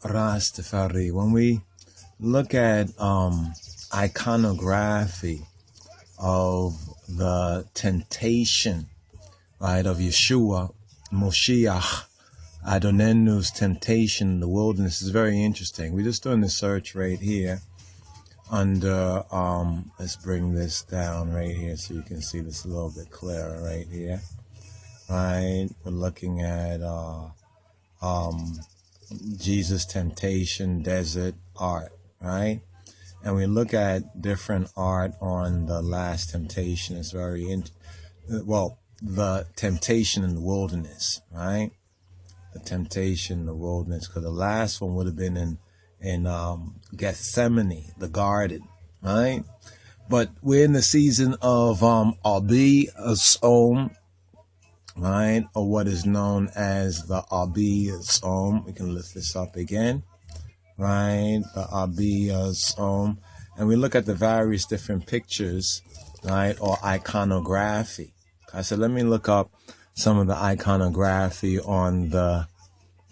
RasTafari. When we look at iconography of the temptation, right, of Yeshua, Moshiach, Adonenu's temptation in the wilderness is very interesting. We're just doing the search right here under, let's bring this down right here so you can see this a little bit clearer right here. Right, we're looking at Jesus' temptation, desert art, right? And we look at different art on the last temptation. It's very, the temptation in the wilderness, right? The temptation in the wilderness, because the last one would have been in Gethsemane, the garden, right? But we're in the season of RabbiLOJSociety, right, or what is known as the RabbiLOJSociety. We can lift this up again, right, the RabbiLOJSociety, and we look at the various different pictures, right, or iconography. I said, let me look up some of the iconography on the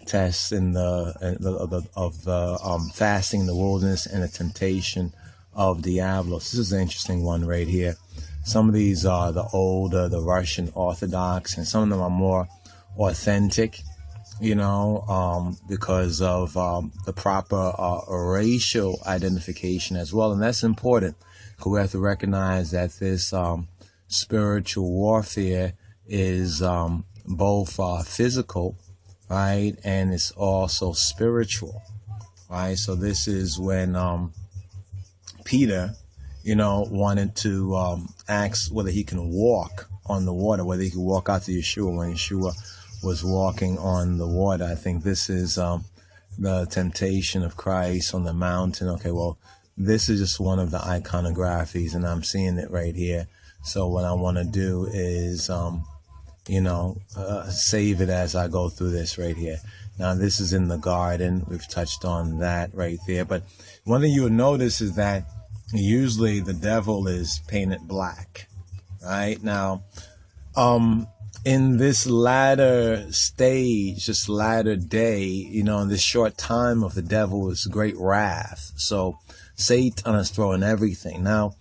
tests of the fasting in the wilderness and the temptation of Diablos. This is an interesting one right here. Some of these are the older, the Russian Orthodox, and some of them are more authentic, you know, because of the proper racial identification as well. And that's important, because we have to recognize that this spiritual warfare is both physical, right, and it's also spiritual, right? So this is when Peter, you know, wanted to ask whether he can walk on the water, whether he could walk out to Yeshua when Yeshua was walking on the water. I think this is the temptation of Christ on the mountain. Okay, well, this is just one of the iconographies, and I'm seeing it right here. So what I want to do is, save it as I go through this right here. Now, this is in the garden. We've touched on that right there. But one thing you'll notice is that usually the devil is painted black, right? Now, in this latter stage, this latter day, you know, in this short time of the devil is great wrath. So Satan is throwing everything. Now,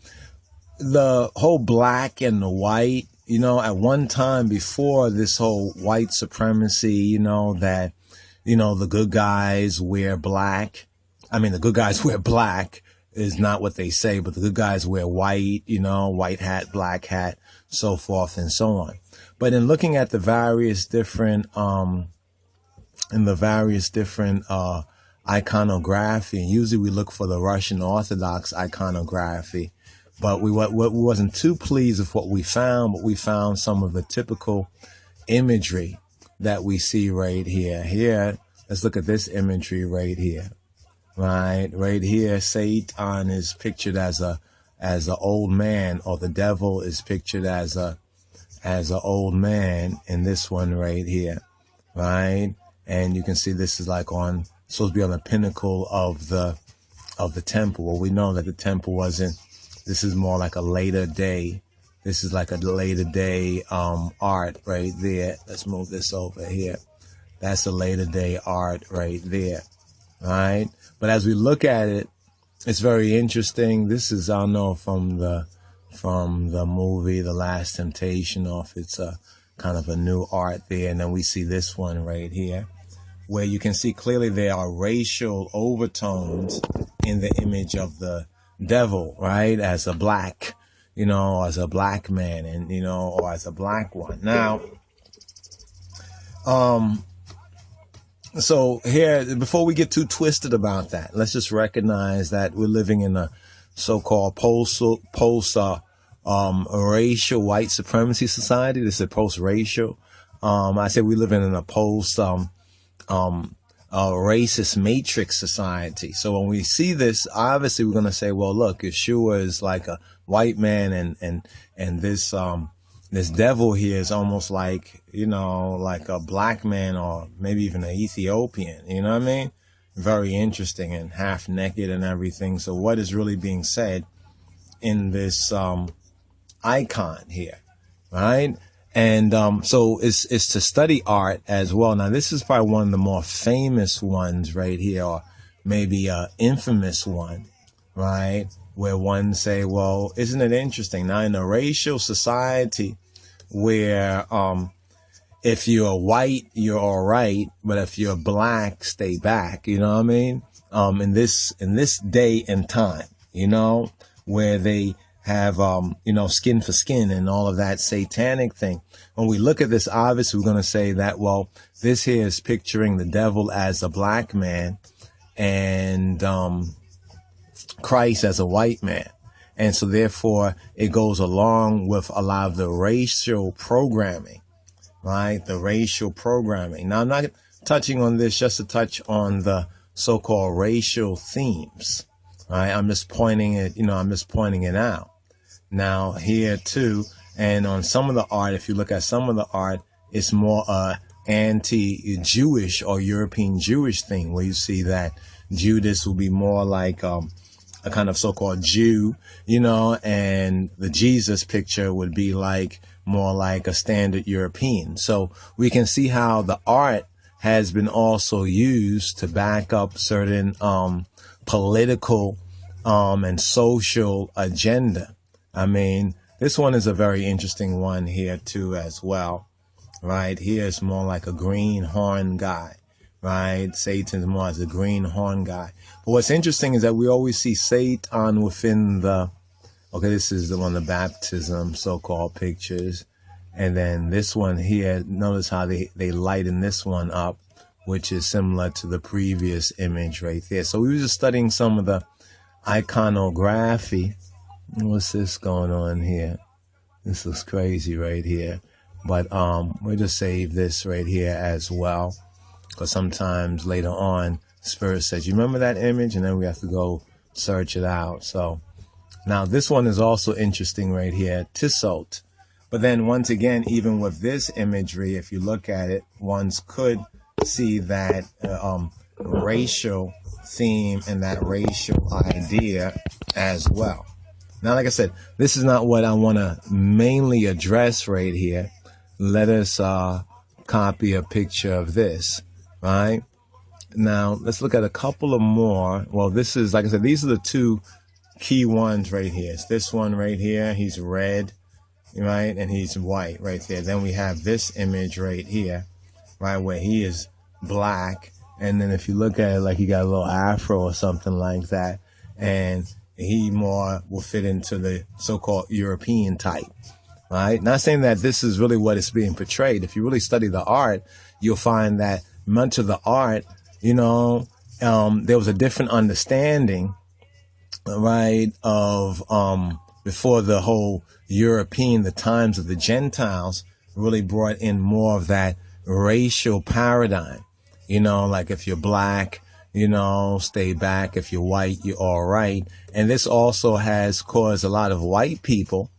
the whole black and the white, you know, at one time before this whole white supremacy, you know, that, you know, the good guys wear black. I mean, the good guys wear black is not what they say, but the good guys wear white, you know, white hat, black hat, so forth and so on. But in looking at the various different, iconography, and usually we look for the Russian Orthodox iconography, but we wasn't too pleased with what we found, but we found some of the typical imagery that we see right here. Here, let's look at this imagery right here. Right here, Satan is pictured as a old man, or the devil is pictured as a old man in this one right here, right? And you can see this is like supposed to be on the pinnacle of the temple. Well, we know that the temple wasn't. This is more like a later day. This is like a later day art right there. Let's move this over here. That's a later day art right there, right? But as we look at it, it's very interesting. This is, I don't know, from the movie The Last Temptation, or if it's a kind of a new art there. And then we see this one right here, where you can see clearly there are racial overtones in the image of the devil, right? As a black, you know, as a black man, and, you know, or as a black one. Now, so here, before we get too twisted about that, let's just recognize that we're living in a so-called post-racial white supremacy society. This is post-racial. I say we live in a racist matrix society. So when we see this, obviously we're going to say, well, look, Yeshua is like a white man, and this devil here is almost like, you know, like a black man, or maybe even an Ethiopian, you know what I mean? Very interesting, and half naked and everything. So what is really being said in this icon here, right? And so it's to study art as well. Now, this is probably one of the more famous ones right here, or maybe a infamous one, right? Where one say, well, isn't it interesting? Now, in a racial society where if you're white, you're all right, but if you're black, stay back. You know what I mean? In this day and time, you know, where they have, skin for skin and all of that satanic thing. When we look at this, obviously, we're going to say that, well, this here is picturing the devil as a black man and Christ as a white man. And so therefore, it goes along with a lot of the racial programming, right? The racial programming. Now, I'm not touching on this just to touch on the so-called racial themes, right? I'm just pointing it out. Now, here too, and on some of the art, if you look at some of the art, it's more anti-Jewish or European Jewish thing, where you see that Judas will be more like a kind of so-called Jew, you know, and the Jesus picture would be like more like a standard European. So we can see how the art has been also used to back up certain political and social agenda. I mean, this one is a very interesting one here too as well, right? Here it's more like a green horn guy, right? Satan's more as a green horn guy. But what's interesting is that we always see Satan within this is the one, the baptism so-called pictures. And then this one here, notice how they lighten this one up, which is similar to the previous image right there. So we were just studying some of the iconography. What's this going on here? This looks crazy right here. But we'll just save this right here as well, because sometimes later on, Spirit says, you remember that image? And then we have to go search it out. So now this one is also interesting right here, Tissot. But then once again, even with this imagery, if you look at it, one could see that racial theme and that racial idea as well. Now, like I said, this is not what I want to mainly address right here. Let us copy a picture of this, right? Now, let's look at a couple of more. Well, this is, like I said, these are the two key ones right here. It's this one right here. He's red, right? And he's white right there. Then we have this image right here, right, where he is black. And then if you look at it, like he got a little afro or something like that. And he more will fit into the so-called European type, right? Not saying that this is really what is being portrayed. If you really study the art, you'll find that much of the art, you know, there was a different understanding, right, of before the whole European, the times of the Gentiles really brought in more of that racial paradigm. You know, like if you're black, you know, stay back. If you're white, you're all right. And this also has caused a lot of white people